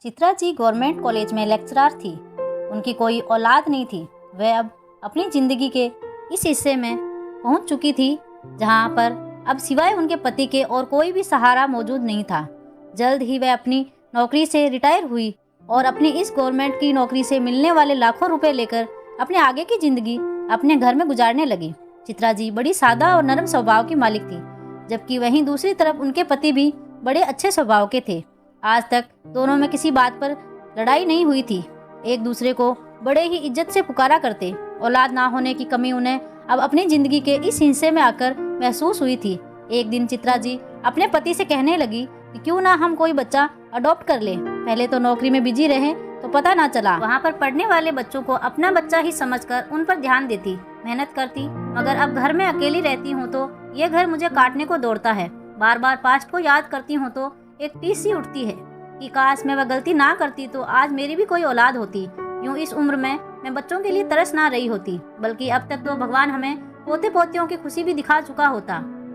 Chitra ji government college में lecturer थी। उनकी कोई औलाद नहीं थी। वह अब अपनी ज़िंदगी के इस हिस्से में पहुंच चुकी थी जहां पर अब सिवाय उनके पति के और कोई भी सहारा मौजूद नहीं था। जल्द ही वह अपनी नौकरी से रिटायर हुई और अपनी इस गवर्नमेंट की नौकरी से मिलने वाले लाखों रुपए लेकर अपने आगे की ज़िंदगी अपने घर में गुजारने लगी। चित्रा जी बड़ी सादा और नरम स्वभाव की मालिक थी, जबकि वहीं दूसरी तरफ उनके पति भी बड़े अच्छे स्वभाव के थे। आज तक दोनों में किसी बात पर लड़ाई नहीं हुई थी। एक दूसरे को बड़े ही इज्जत से पुकारा करते। औलाद ना होने की कमी उन्हें अब अपनी जिंदगी के इस हिस्से में आकर महसूस हुई थी। एक दिन चित्रा जी अपने पति से कहने लगी कि क्यों ना हम कोई बच्चा अडॉप्ट कर लें। पहले तो नौकरी में बिजी रहे तो पता ना चला। वहाँ पर पढ़ने वाले बच्चों को अपना बच्चा ही समझकर उन पर ध्यान देती, मेहनत करती, मगर अब घर में अकेली रहती हूँ तो ये घर मुझे काटने को दौड़ता है। बार बार पास्ट को याद करती हूँ तो एक टीस सी उठती है कि काश मैं वह गलती ना करती तो आज मेरी भी कोई औलाद होती। यूँ इस उम्र में मैं बच्चों के लिए तरस ना रही होती, बल्कि अब तक तो भगवान हमें पोते पोतियों की खुशी भी दिखा चुका होता।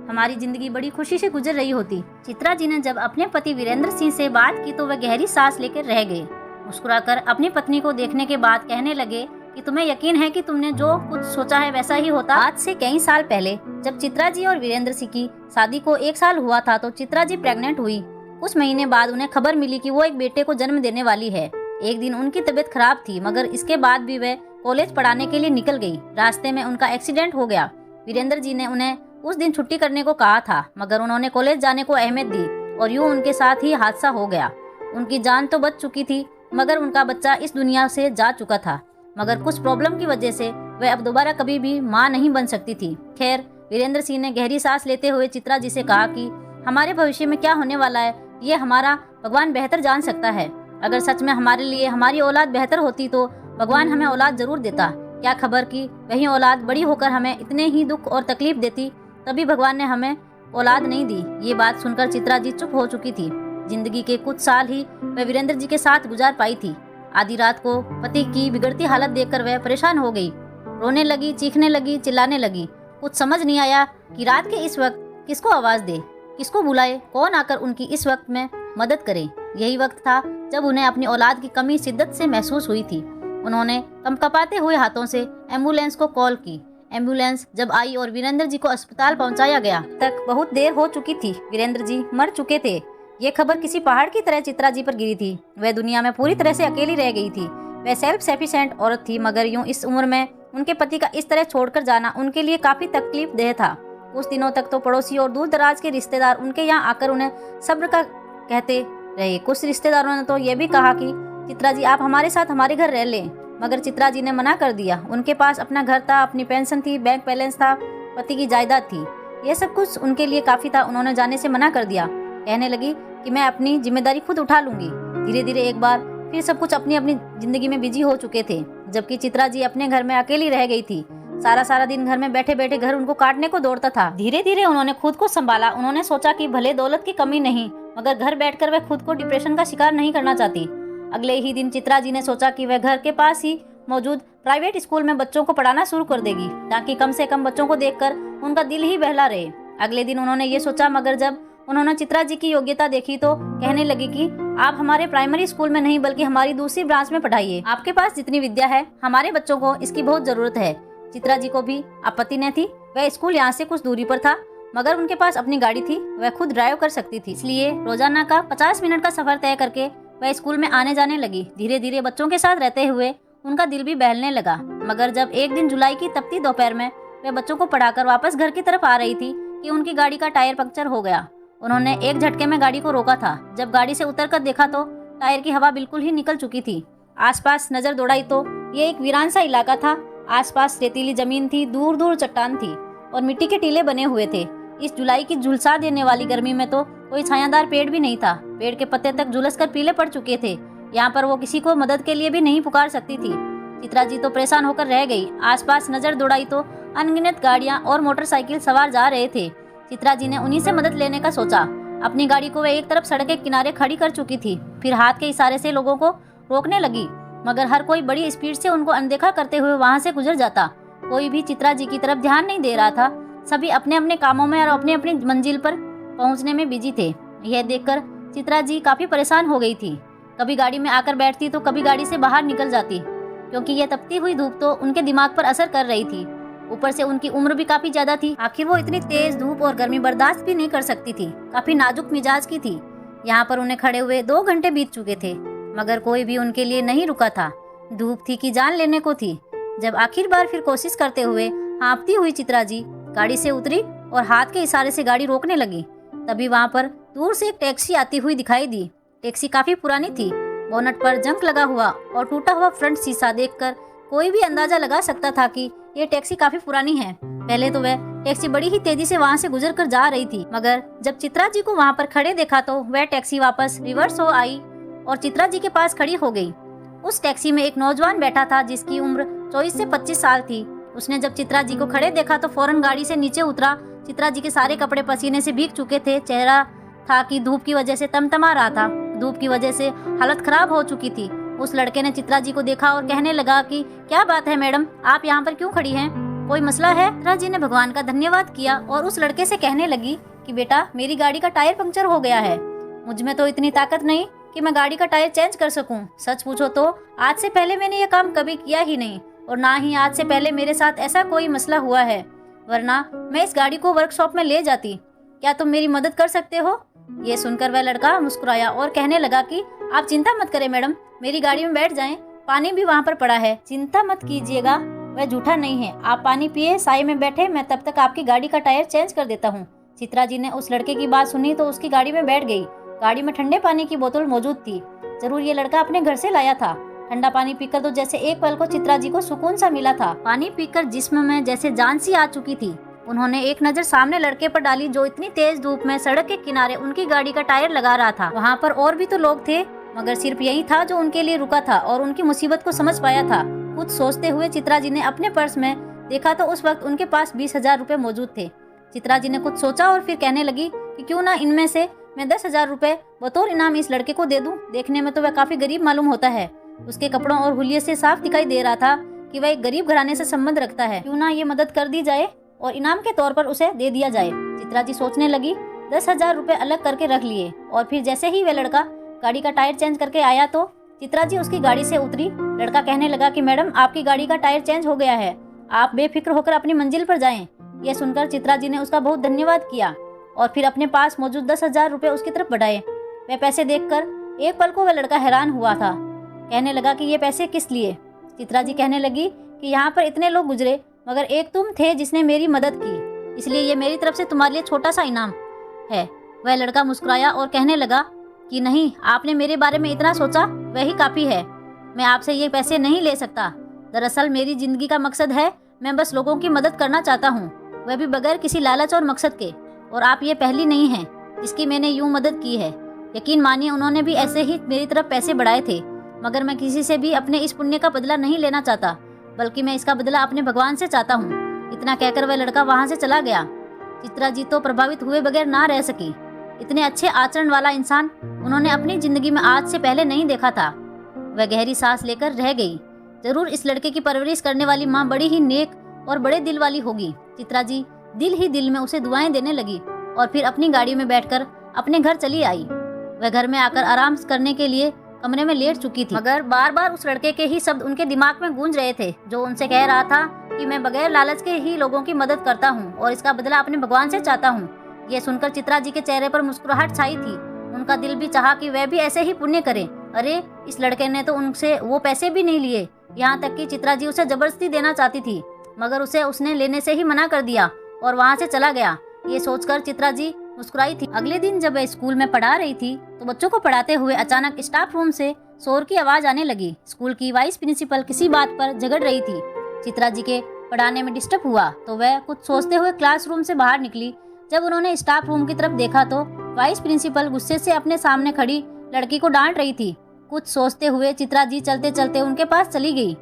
हमारी जिंदगी बड़ी खुशी से गुजर रही होती। चित्रा जी ने जब अपने पति वीरेंद्र सिंह से बात की तो वह गहरी सांस लेकर रह गए। मुस्कुराकर अपनी पत्नी को देखने के बाद कहने लगे कि तुम्हें यकीन है कि तुमने जो कुछ सोचा है वैसा ही होता। आज से कई साल पहले जब चित्रा जी और वीरेंद्र सिंह की शादी को 1 साल हुआ था तो चित्रा जी प्रेग्नेंट हुई। कुछ महीने बाद उन्हें खबर मिली कि वो एक बेटे को जन्म देने वाली है। एक दिन उनकी तबीयत खराब थी, मगर इसके बाद भी वे कॉलेज पढ़ाने के लिए निकल गई। रास्ते में उनका एक्सीडेंट हो गया। वीरेंद्र जी ने उन्हें उस दिन छुट्टी करने को कहा था, मगर उन्होंने कॉलेज जाने को अहमियत दी और यूं उनके साथ ही हादसा हो गया। उनकी जान तो बच चुकी थी, मगर उनका बच्चा इस दुनिया से जा चुका था। मगर कुछ प्रॉब्लम की वजह से वह अब दोबारा कभी भी माँ नहीं बन सकती थी। खैर, वीरेंद्र सिंह ने गहरी सांस लेते हुए चित्रा जी से कहा कि हमारे भविष्य में क्या होने वाला है ये हमारा भगवान बेहतर जान सकता है। अगर सच में हमारे लिए हमारी औलाद बेहतर होती तो भगवान हमें औलाद जरूर देता। क्या खबर कि वही औलाद बड़ी होकर हमें इतने ही दुख और तकलीफ देती। तभी भगवान ने हमें औलाद नहीं दी। ये बात सुनकर चित्रा जी चुप हो चुकी थी। जिंदगी के कुछ साल ही वह वीरेंद्र जी के साथ गुजार पाई थी। आधी रात को पति की बिगड़ती हालत देखकर वह परेशान हो गई। रोने लगी, चीखने लगी, चिल्लाने लगी। कुछ समझ नहीं आया कि रात के इस वक्त किसको आवाज दे, किसको बुलाए, कौन आकर उनकी इस वक्त में मदद करे। यही वक्त था जब उन्हें अपनी औलाद की कमी शिद्दत से महसूस हुई थी। उन्होंने कंपकपाते हुए हाथों से एम्बुलेंस को कॉल की। एम्बुलेंस जब आई और वीरेंद्र जी को अस्पताल पहुंचाया गया तक बहुत देर हो चुकी थी। वीरेंद्र जी मर चुके थे। ये खबर किसी पहाड़ की तरह चित्रा जी पर गिरी थी। वह दुनिया में पूरी तरह से अकेली रह गई थी। वह सेल्फ सफिशिएंट औरत थी, मगर यूं इस उम्र में उनके पति का इस तरह छोड़कर जाना उनके लिए काफी तकलीफ देह था। कुछ दिनों तक तो पड़ोसी और दूर दराज के रिश्तेदार उनके यहाँ आकर उन्हें सब्र का कहते रहे। कुछ रिश्तेदारों ने तो ये भी कहा कि चित्रा जी आप हमारे साथ हमारे घर रह लें, मगर चित्रा जी ने मना कर दिया। उनके पास अपना घर था, अपनी पेंशन थी, बैंक बैलेंस था, पति की जायदाद थी। ये सब कुछ उनके लिए काफी था। उन्होंने जाने से मना कर दिया। कहने लगी कि मैं अपनी जिम्मेदारी खुद उठा लूंगी। धीरे धीरे एक बार फिर सब कुछ अपनी अपनी जिंदगी में बिजी हो चुके थे, जबकि चित्रा जी अपने घर में अकेली रह गई थी। सारा दिन घर में बैठे बैठे घर उनको काटने को दौड़ता था। धीरे धीरे उन्होंने खुद को संभाला। उन्होंने सोचा कि भले दौलत की कमी नहीं, मगर घर बैठकर वह खुद को डिप्रेशन का शिकार नहीं करना चाहती। अगले ही दिन चित्रा जी ने सोचा कि वह घर के पास ही मौजूद प्राइवेट स्कूल में बच्चों को पढ़ाना शुरू कर देगी, ताकि कम से कम बच्चों को देखकर उनका दिल ही बहला रहे। अगले दिन उन्होंने ये सोचा, मगर जब उन्होंने चित्रा जी की योग्यता देखी तो कहने लगी कि आप हमारे प्राइमरी स्कूल में नहीं बल्कि हमारी दूसरी ब्रांच में पढ़ाइए। आपके पास जितनी विद्या है हमारे बच्चों को इसकी बहुत जरूरत है। चित्रा जी को भी आपत्ति न थी। वह स्कूल यहाँ से कुछ दूरी पर था, मगर उनके पास अपनी गाड़ी थी, वह खुद ड्राइव कर सकती थी। इसलिए रोजाना का 50 मिनट का सफर तय करके वह स्कूल में आने जाने लगी। धीरे धीरे बच्चों के साथ रहते हुए उनका दिल भी बहलने लगा। मगर जब एक दिन जुलाई की तपती दोपहर में वह बच्चों को पढ़ाकर वापस घर की तरफ आ रही थी कि उनकी गाड़ी का टायर पंक्चर हो गया। उन्होंने एक झटके में गाड़ी को रोका था। जब गाड़ी से उतरकर देखा तो टायर की हवा बिल्कुल ही निकल चुकी थी। आसपास नजर दौड़ाई तो ये एक वीरान सा इलाका था। आसपास रेतीली जमीन थी, दूर दूर चट्टान थी और मिट्टी के टीले बने हुए थे। इस जुलाई की झुलसा देने वाली गर्मी में तो कोई छायादार पेड़ भी नहीं था। पेड़ के पत्ते तक झुलस कर पीले पड़ चुके थे। यहाँ पर वो किसी को मदद के लिए भी नहीं पुकार सकती थी। चित्रा जी तो परेशान होकर रह गई। आसपास नजर दौड़ाई तो अनगिनत गाड़ियाँ और मोटरसाइकिल सवार जा रहे थे। चित्रा जी ने उन्हीं से मदद लेने का सोचा। अपनी गाड़ी को वह एक तरफ सड़क के किनारे खड़ी कर चुकी थी, फिर हाथ के इशारे से लोगों को रोकने लगी, मगर हर कोई बड़ी स्पीड से उनको अनदेखा करते हुए वहां से गुजर जाता। कोई भी चित्रा जी की तरफ ध्यान नहीं दे रहा था। सभी अपने अपने कामों में और अपनी अपनी मंजिल पर पहुंचने में बिजी थे। यह देखकर चित्रा जी काफी परेशान हो गई थी। कभी गाड़ी में आकर बैठती तो कभी गाड़ी से बाहर निकल जाती, क्योंकि यह तपती हुई धूप तो उनके दिमाग पर असर कर रही थी। ऊपर से उनकी उम्र भी काफी ज्यादा थी। आखिर वो इतनी तेज धूप और गर्मी बर्दाश्त भी नहीं कर सकती थी। काफी नाजुक मिजाज की थी। यहाँ पर उन्हें खड़े हुए 2 घंटे बीत चुके थे, मगर कोई भी उनके लिए नहीं रुका था। धूप थी कि जान लेने को थी। जब आखिर बार फिर कोशिश करते हुए हाँफती हुई चित्रा जी गाड़ी से उतरी और हाथ के इशारे से गाड़ी रोकने लगी, तभी वहाँ पर दूर से एक टैक्सी आती हुई दिखाई दी। टैक्सी काफी पुरानी थी। बोनट पर जंग लगा हुआ और टूटा हुआ फ्रंट शीशा देखकर कोई भी अंदाजा लगा सकता था कि ये टैक्सी काफी पुरानी है। पहले तो वह टैक्सी बड़ी ही तेजी से वहाँ से गुजर कर जा रही थी, मगर जब चित्रा जी को वहाँ पर खड़े देखा तो वह टैक्सी वापस रिवर्स हो आई और चित्रा जी के पास खड़ी हो गई। उस टैक्सी में एक नौजवान बैठा था जिसकी उम्र 24 से 25 साल थी। उसने जब चित्रा जी को खड़े देखा तो फौरन गाड़ी से नीचे उतरा। चित्रा जी के सारे कपड़े पसीने से भीग चुके थे। चेहरा था कि धूप की वजह से तमतमा रहा था। धूप की वजह से हालत खराब हो चुकी थी। उस लड़के ने चित्रा जी को देखा और कहने लगा कि क्या बात है मैडम, आप यहाँ पर क्यों खड़ी हैं? कोई मसला है? चित्रा जी ने भगवान का धन्यवाद किया और उस लड़के से कहने लगी कि बेटा, मेरी गाड़ी का टायर पंक्चर हो गया है। मुझ में तो इतनी ताकत नहीं कि मैं गाड़ी का टायर चेंज कर सकूं। सच पूछो तो आज से पहले मैंने ये काम कभी किया ही नहीं, और ना ही आज से पहले मेरे साथ ऐसा कोई मसला हुआ है, वरना मैं इस गाड़ी को वर्कशॉप में ले जाती। क्या तुम मेरी मदद कर सकते हो? ये सुनकर वह लड़का मुस्कुराया और कहने लगा कि आप चिंता मत करें मैडम, मेरी गाड़ी में बैठ जाएं, पानी भी वहाँ पर पड़ा है, चिंता मत कीजिएगा, वह झूठा नहीं है। आप पानी पिए, साए में बैठे, मैं तब तक आपकी गाड़ी का टायर चेंज कर देता हूँ। चित्रा जी ने उस लड़के की बात सुनी तो उसकी गाड़ी में बैठ गई। गाड़ी में ठंडे पानी की बोतल मौजूद थी। जरूर ये लड़का अपने घर से लाया था। ठंडा पानी पीकर तो जैसे एक पल को चित्रा जी को सुकून सा मिला था। पानी पीकर जिस्म में जैसे जान सी आ चुकी थी। उन्होंने एक नजर सामने लड़के पर डाली जो इतनी तेज धूप में सड़क के किनारे उनकी गाड़ी का टायर लगा रहा था। वहाँ पर और भी तो लोग थे, मगर सिर्फ यही था जो उनके लिए रुका था और उनकी मुसीबत को समझ पाया था। कुछ सोचते हुए चित्रा जी ने अपने पर्स में देखा तो उस वक्त उनके पास 20,000 रुपए मौजूद थे। चित्रा जी ने कुछ सोचा और फिर कहने लगी कि क्यों ना इनमें से मैं 10,000 रुपए बतौर इनाम इस लड़के को दे दूं। देखने में तो वह काफी गरीब मालूम होता है। उसके कपड़ों और हुलिये से साफ दिखाई दे रहा था कि वह एक गरीब घराने से संबंध रखता है। क्यों ना ये मदद कर दी जाए और इनाम के तौर पर उसे दे दिया जाए। चित्रा जी सोचने लगी। 10,000 रुपए अलग करके रख लिए और फिर जैसे ही वह लड़का गाड़ी का टायर चेंज करके आया तो चित्रा जी उसकी गाड़ी से उतरी। लड़का कहने लगा कि मैडम, आपकी गाड़ी का टायर चेंज हो गया है, आप बेफिक्र होकर अपनी मंजिल पर जाएं। यह सुनकर चित्रा जी ने उसका बहुत धन्यवाद किया और फिर अपने पास मौजूद 10,000 रुपए उसकी तरफ बढ़ाए। वह पैसे देखकर एक पल को वह लड़का हैरान हुआ था। कहने लगा कि ये पैसे किस लिए? चित्रा जी कहने लगी कि यहाँ पर इतने लोग गुजरे, मगर एक तुम थे जिसने मेरी मदद की, इसलिए ये मेरी तरफ से तुम्हारे लिए छोटा सा इनाम है। वह लड़का मुस्कुराया और कहने लगा कि नहीं, आपने मेरे बारे में इतना सोचा वही काफी है। मैं आपसे ये पैसे नहीं ले सकता। दरअसल मेरी जिंदगी का मकसद है, मैं बस लोगों की मदद करना चाहता हूँ, वह भी बगैर किसी लालच और मकसद के। और आप ये पहली नहीं है जिसकी मैंने यूं मदद की है। यकीन मानिए, उन्होंने भी ऐसे ही मेरी तरफ पैसे बढ़ाए थे, मगर मैं किसी से भी अपने इस पुण्य का बदला नहीं लेना चाहता, बल्कि मैं इसका बदला अपने भगवान से चाहता हूँ। इतना कहकर वह लड़का वहाँ से चला गया। चित्रा जी तो प्रभावित हुए बगैर ना रह सकी। इतने अच्छे आचरण वाला इंसान उन्होंने अपनी जिंदगी में आज से पहले नहीं देखा था। वह गहरी सांस लेकर रह गई। जरूर इस लड़के की परवरिश करने वाली माँ बड़ी ही नेक और बड़े दिल वाली होगी। चित्रा जी दिल ही दिल में उसे दुआएं देने लगी और फिर अपनी गाड़ी में बैठकर अपने घर चली आई। वह घर में आकर आराम करने के लिए कमरे में लेट चुकी थी, मगर बार बार उस लड़के के ही शब्द उनके दिमाग में गूंज रहे थे, जो उनसे कह रहा था कि मैं बगैर लालच के ही लोगों की मदद करता हूँ और इसका बदला अपने भगवान से चाहता हूँ। ये सुनकर चित्रा जी के चेहरे पर मुस्कुराहट छाई थी। उनका दिल भी चाहा कि वह भी ऐसे ही पुण्य करे। अरे, इस लड़के ने तो उनसे वो पैसे भी नहीं लिए, यहाँ तक कि चित्रा जी उसे जबरदस्ती देना चाहती थी, मगर उसने लेने से ही मना कर दिया और वहाँ से चला गया। ये सोचकर चित्रा जी मुस्कुराई थी। अगले दिन जब वह स्कूल में पढ़ा रही थी तो बच्चों को पढ़ाते हुए अचानक स्टाफ रूम से शोर की आवाज आने लगी। स्कूल की वाइस प्रिंसिपल किसी बात पर झगड़ रही थी। चित्रा जी के पढ़ाने में डिस्टर्ब हुआ तो वह कुछ सोचते हुए क्लासरूम से बाहर निकली। जब उन्होंने स्टाफ रूम की तरफ देखा तो वाइस प्रिंसिपल गुस्से से अपने सामने खड़ी लड़की को डांट रही थी। कुछ सोचते हुए चित्रा जी चलते चलते उनके पास चली गई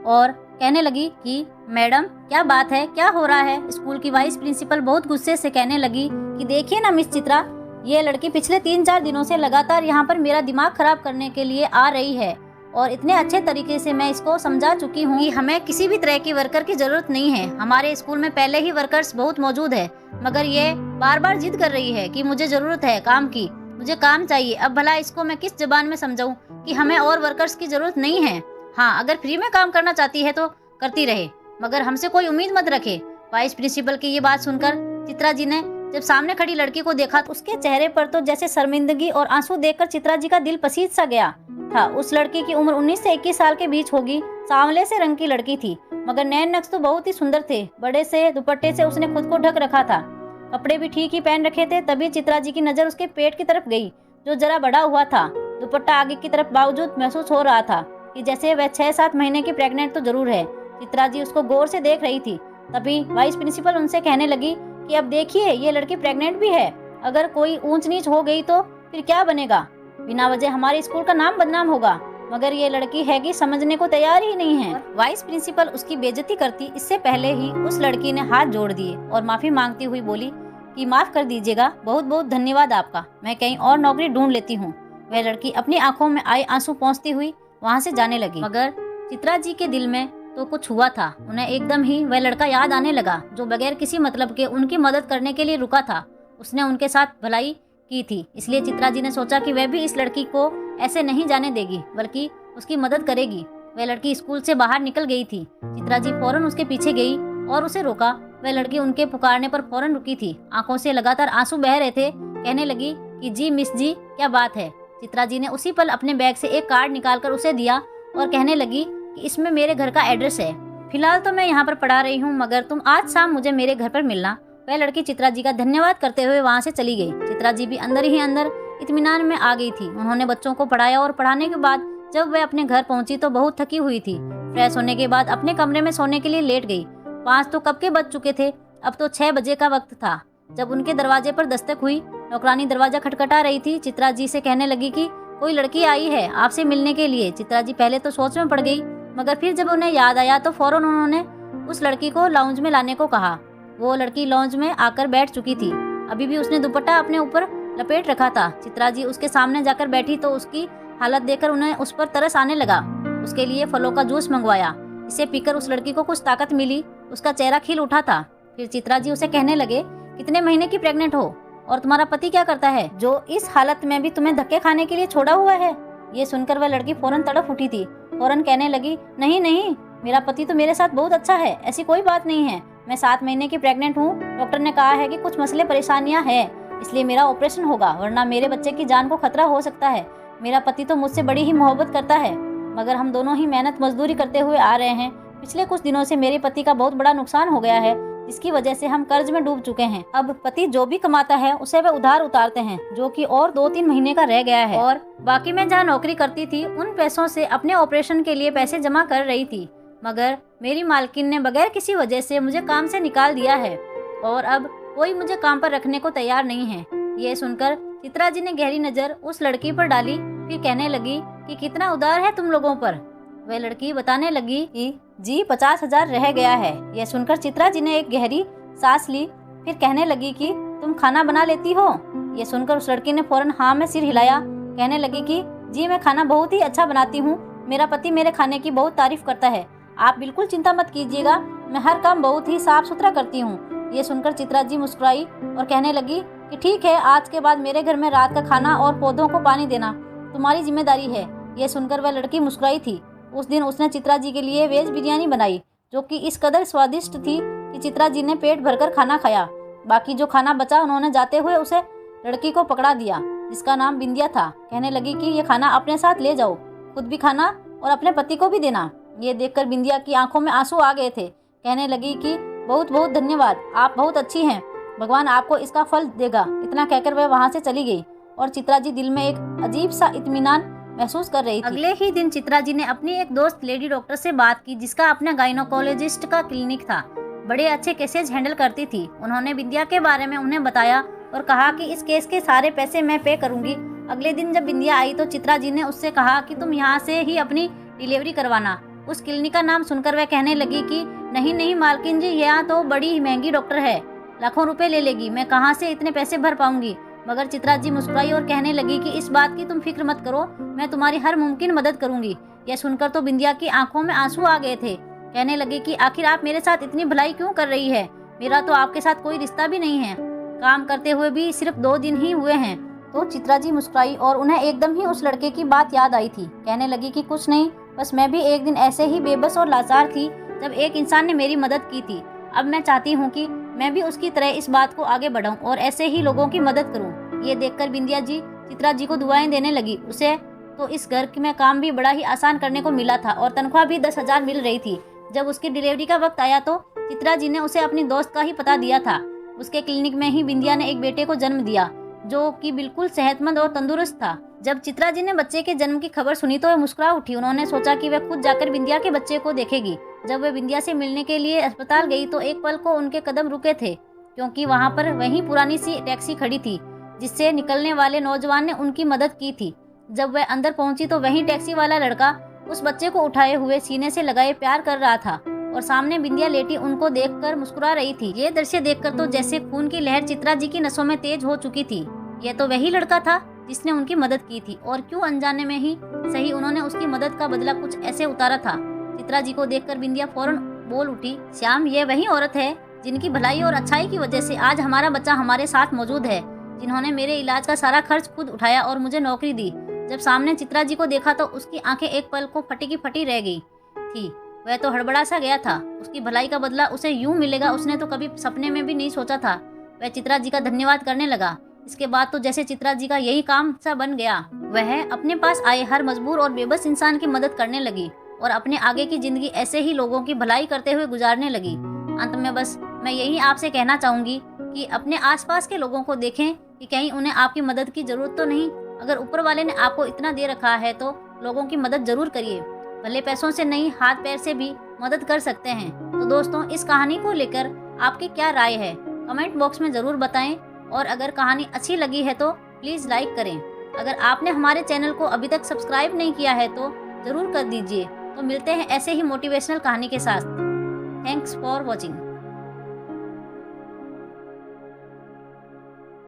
और कहने लगी कि मैडम, क्या बात है, क्या हो रहा है? स्कूल की वाइस प्रिंसिपल बहुत गुस्से से कहने लगी कि देखिए ना मिस चित्रा, ये लड़की पिछले 3-4 दिनों से लगातार यहाँ पर मेरा दिमाग खराब करने के लिए आ रही है और इतने अच्छे तरीके से मैं इसको समझा चुकी हूँ कि हमें किसी भी तरह की वर्कर की जरूरत नहीं है। हमारे स्कूल में पहले ही वर्कर्स बहुत मौजूद है, मगर ये बार बार जिद कर रही है कि मुझे जरूरत है काम की। मुझे काम चाहिए। अब भला इसको मैं किस जबान में समझाऊं कि हमें और वर्कर्स की जरूरत नहीं है। हाँ, अगर फ्री में काम करना चाहती है तो करती रहे, मगर हमसे कोई उम्मीद मत रखे। वाइस प्रिंसिपल की ये बात सुनकर चित्रा जी ने जब सामने खड़ी लड़की को देखा तो उसके चेहरे पर तो जैसे शर्मिंदगी और आंसू देखकर चित्रा जी का दिल पसीज सा गया था। उस लड़की की उम्र 19 से 21 साल के बीच होगी। सांवले से रंग की लड़की थी, मगर नैन नक्श तो बहुत ही सुंदर थे। बड़े से दुपट्टे से उसने खुद को ढक रखा था, कपड़े भी ठीक ही पहन रखे थे। तभी चित्रा जी की नजर उसके पेट की तरफ गई, जो जरा बढ़ा हुआ था। दुपट्टा आगे की तरफ बावजूद महसूस हो रहा था कि जैसे वह 6-7 महीने की प्रेग्नेंट तो जरूर है। चित्रा जी उसको गौर से देख रही थी। तभी वाइस प्रिंसिपल उनसे कहने लगी कि अब देखिए, ये लड़की प्रेग्नेंट भी है। अगर कोई ऊंच नीच हो गई तो फिर क्या बनेगा? बिना वजह हमारे स्कूल का नाम बदनाम होगा। मगर ये लड़की है कि समझने को तैयार ही नहीं है। वाइस प्रिंसिपल उसकी बेइज्जती करती इससे पहले ही उस लड़की ने हाथ जोड़ दिए और माफी मांगती हुई बोली कि माफ कर दीजिएगा, बहुत बहुत धन्यवाद आपका, मैं कहीं और नौकरी ढूंढ लेती हूँ। वह लड़की अपनी आंखों में आए आंसू पोंछती हुई वहाँ से जाने लगी। मगर चित्रा जी के दिल में तो कुछ हुआ था। उन्हें एकदम ही वह लड़का याद आने लगा जो बगैर किसी मतलब के उनकी मदद करने के लिए रुका था। उसने उनके साथ भलाई की थी, इसलिए चित्रा जी ने सोचा कि वह भी इस लड़की को ऐसे नहीं जाने देगी, बल्कि उसकी मदद करेगी। वह लड़की स्कूल से बाहर निकल गई थी। चित्रा जी फौरन उसके पीछे गई और उसे रोका। वह लड़की उनके पुकारने पर फौरन रुकी थी। आंखों से लगातार आंसू बह रहे थे। कहने लगी कि जी मिस जी, क्या बात है। चित्रा जी ने उसी पल अपने बैग से एक कार्ड निकालकर उसे दिया और कहने लगी कि इसमें मेरे घर का एड्रेस है। फिलहाल तो मैं यहाँ पर पढ़ा रही हूँ, मगर तुम आज शाम मुझे मेरे घर पर मिलना। वह लड़की चित्रा जी का धन्यवाद करते हुए वहाँ से चली गई। चित्रा जी भी अंदर ही अंदर इत्मीनान में आ गई थी। उन्होंने बच्चों को पढ़ाया और पढ़ाने के बाद जब वह अपने घर पहुंची तो बहुत थकी हुई थी। फ्रेश होने के बाद अपने कमरे में सोने के लिए लेट गई। 5 तो कब के बज चुके थे, अब तो 6 बजे का वक्त था। जब उनके दरवाजे पर दस्तक हुई, नौकरानी दरवाजा खटखटा रही थी। चित्रा जी से कहने लगी कि कोई लड़की आई है आपसे मिलने के लिए। चित्रा जी पहले तो सोच में पड़ गई, मगर फिर जब उन्हें याद आया तो फौरन उन्होंने उस लड़की को लाउंज में लाने को कहा। वो लड़की लाउंज में आकर बैठ चुकी थी। अभी भी उसने दुपट्टा अपने ऊपर लपेट रखा था। चित्रा जी उसके सामने जाकर बैठी तो उसकी हालत देखकर उन्हें उस पर तरस आने लगा। उसके लिए फलों का जूस मंगवाया। इसे पीकर उस लड़की को कुछ ताकत मिली। उसका चेहरा खिल उठा था। फिर चित्रा जी उसे कहने लगे, कितने महीने की प्रेग्नेंट हो और तुम्हारा पति क्या करता है जो इस हालत में भी तुम्हें धक्के खाने के लिए छोड़ा हुआ है? ये सुनकर वह लड़की फौरन तड़प उठी थी। फौरन कहने लगी, नहीं नहीं, मेरा पति तो मेरे साथ बहुत अच्छा है, ऐसी कोई बात नहीं है। मैं 7 महीने की प्रेग्नेंट हूँ। डॉक्टर ने कहा है कि कुछ मसले परेशानियाँ हैं, इसलिए मेरा ऑपरेशन होगा, वरना मेरे बच्चे की जान को खतरा हो सकता है। मेरा पति तो मुझसे बड़ी ही मोहब्बत करता है, मगर हम दोनों ही मेहनत मजदूरी करते हुए आ रहे हैं। पिछले कुछ दिनों से मेरे पति का बहुत बड़ा नुकसान हो गया है, जिसकी वजह से हम कर्ज में डूब चुके हैं। अब पति जो भी कमाता है उसे वे उधार उतारते हैं, जो कि और 2-3 महीने का रह गया है। और बाकी मैं जहाँ नौकरी करती थी उन पैसों से अपने ऑपरेशन के लिए पैसे जमा कर रही थी, मगर मेरी मालकिन ने बगैर किसी वजह से मुझे काम से निकाल दिया है और अब कोई मुझे काम पर रखने को तैयार नहीं है। ये सुनकर चित्रा जी ने गहरी नजर उस लड़की पर डाली। फिर कहने लगी कि कितना उधार है तुम लोगों पर। वह लड़की बताने लगी कि जी 50,000 रह गया है। यह सुनकर चित्रा जी ने एक गहरी सांस ली। फिर कहने लगी कि तुम खाना बना लेती हो? यह सुनकर उस लड़की ने फौरन हाँ में सिर हिलाया। कहने लगी कि जी मैं खाना बहुत ही अच्छा बनाती हूँ, मेरा पति मेरे खाने की बहुत तारीफ करता है, आप बिल्कुल चिंता मत कीजिएगा, मैं हर काम बहुत ही साफ सुथरा करती हूँ। ये सुनकर चित्रा जी मुस्कुराई और कहने लगी कि ठीक है, आज के बाद मेरे घर में रात का खाना और पौधों को पानी देना तुम्हारी जिम्मेदारी है। यह सुनकर वह लड़की मुस्कुराई थी। उस दिन उसने चित्रा जी के लिए वेज बिरयानी बनाई, जो कि इस कदर स्वादिष्ट थी कि चित्रा जी ने पेट भरकर खाना खाया। बाकी जो खाना बचा उन्होंने जाते हुए उसे लड़की को पकड़ा दिया, जिसका नाम बिंदिया था। कहने लगी कि ये खाना अपने साथ ले जाओ, खुद भी खाना और अपने पति को भी देना। ये देखकर बिंदिया की आंखों में आंसू आ गए थे। कहने लगी कि बहुत बहुत धन्यवाद, आप बहुत अच्छी हैं, भगवान आपको इसका फल देगा। इतना कहकर वह वहाँ से चली गई और चित्रा जी दिल में एक अजीब सा इत्मीनान महसूस कर रही थी। अगले ही दिन चित्रा जी ने अपनी एक दोस्त लेडी डॉक्टर से बात की, जिसका अपना गायनोकोलॉजिस्ट का क्लिनिक था। बड़े अच्छे केसेज हैंडल करती थी। उन्होंने बिंदिया के बारे में उन्हें बताया और कहा कि इस केस के सारे पैसे मैं पे करूंगी। अगले दिन जब बिंदिया आई तो चित्रा जी ने उससे कहा कि तुम यहाँ से ही अपनी डिलीवरी करवाना। उस क्लिनिक का नाम सुनकर वह कहने लगी कि नहीं नहीं मालकिन जी, यहाँ तो बड़ी महंगी डॉक्टर है, लाखों रुपए ले लेगी, मैं कहाँ से इतने पैसे भर पाऊंगी। मगर चित्रा जी मुस्कुराई और कहने लगी कि इस बात की तुम फिक्र मत करो, मैं तुम्हारी हर मुमकिन मदद करूंगी। यह सुनकर तो बिंदिया की आंखों में आंसू आ गए थे। कहने लगी कि आखिर आप मेरे साथ इतनी भलाई क्यों कर रही है? मेरा तो आपके साथ कोई रिश्ता भी नहीं है, काम करते हुए भी सिर्फ 2 दिन ही हुए हैं, तो चित्रा जी मुस्कुराई और उन्हें एकदम ही उस लड़के की बात याद आई थी। कहने लगी कि कुछ नहीं, बस मैं भी एक दिन ऐसे ही बेबस और लाचार थी जब एक इंसान ने मेरी मदद की थी। अब मैं चाहती हूँ कि मैं भी उसकी तरह इस बात को आगे बढ़ाऊं और ऐसे ही लोगों की मदद करूं। ये देखकर बिंदिया जी चित्रा जी को दुआएं देने लगी। उसे तो इस घर में काम भी बड़ा ही आसान करने को मिला था और तनख्वाह भी 10,000 मिल रही थी। जब उसकी डिलीवरी का वक्त आया तो चित्रा जी ने उसे अपनी दोस्त का ही पता दिया था। उसके क्लिनिक में ही बिंदिया ने एक बेटे को जन्म दिया जो कि बिल्कुल सेहतमंद और तंदुरुस्त था। जब चित्रा जी ने बच्चे के जन्म की खबर सुनी तो वह मुस्कुरा उठी। उन्होंने सोचा कि वह खुद जाकर बिंदिया के बच्चे को देखेगी। जब वह बिंदिया से मिलने के लिए अस्पताल गई तो एक पल को उनके कदम रुके थे, क्योंकि वहां पर वही पुरानी सी टैक्सी खड़ी थी जिससे निकलने वाले नौजवान ने उनकी मदद की थी। जब वह अंदर पहुंची तो वही टैक्सी वाला लड़का उस बच्चे को उठाए हुए सीने से लगाए प्यार कर रहा था और सामने बिंदिया लेटी उनको देखकर मुस्कुरा रही थी। ये दृश्य देखकर तो जैसे खून की लहर चित्रा जी की नसों में तेज हो चुकी थी। यह तो वही लड़का था जिसने उनकी मदद की थी और क्यों अनजाने में ही सही उन्होंने उसकी मदद का बदला कुछ ऐसे उतारा था। चित्रा जी को देखकर बिंदिया फौरन बोल उठी, श्याम, ये वही औरत है जिनकी भलाई और अच्छाई की वजह से आज हमारा बच्चा हमारे साथ मौजूद है, जिन्होंने मेरे इलाज का सारा खर्च खुद उठाया और मुझे नौकरी दी। जब सामने चित्रा जी को देखा तो उसकी आंखें एक पल को फटी की फटी रह गई थी। वह तो हड़बड़ा सा गया था। उसकी भलाई का बदला उसे यूं मिलेगा उसने तो कभी सपने में भी नहीं सोचा था। वह चित्रा जी का धन्यवाद करने लगा। इसके बाद तो जैसे चित्रा जी का यही काम सा बन गया। वह अपने पास आए हर मजबूर और बेबस इंसान की मदद करने लगी और अपने आगे की जिंदगी ऐसे ही लोगों की भलाई करते हुए गुजारने लगी। अंत में बस मैं यही आपसे कहना चाहूंगी कि अपने आसपास के लोगों को देखें कि कहीं उन्हें आपकी मदद की जरूरत तो नहीं। अगर ऊपर वाले ने आपको इतना दे रखा है तो लोगों की मदद जरूर करिए। भले पैसों से नहीं, हाथ पैर से भी मदद कर सकते हैं। तो दोस्तों, इस कहानी को लेकर आपकी क्या राय है कमेंट बॉक्स में जरूर बताएं और अगर कहानी अच्छी लगी है तो प्लीज लाइक करें। अगर आपने हमारे चैनल को अभी तक सब्सक्राइब नहीं किया है तो जरूर कर दीजिए। तो मिलते हैं ऐसे ही मोटिवेशनल कहानी के साथ। Thanks for watching.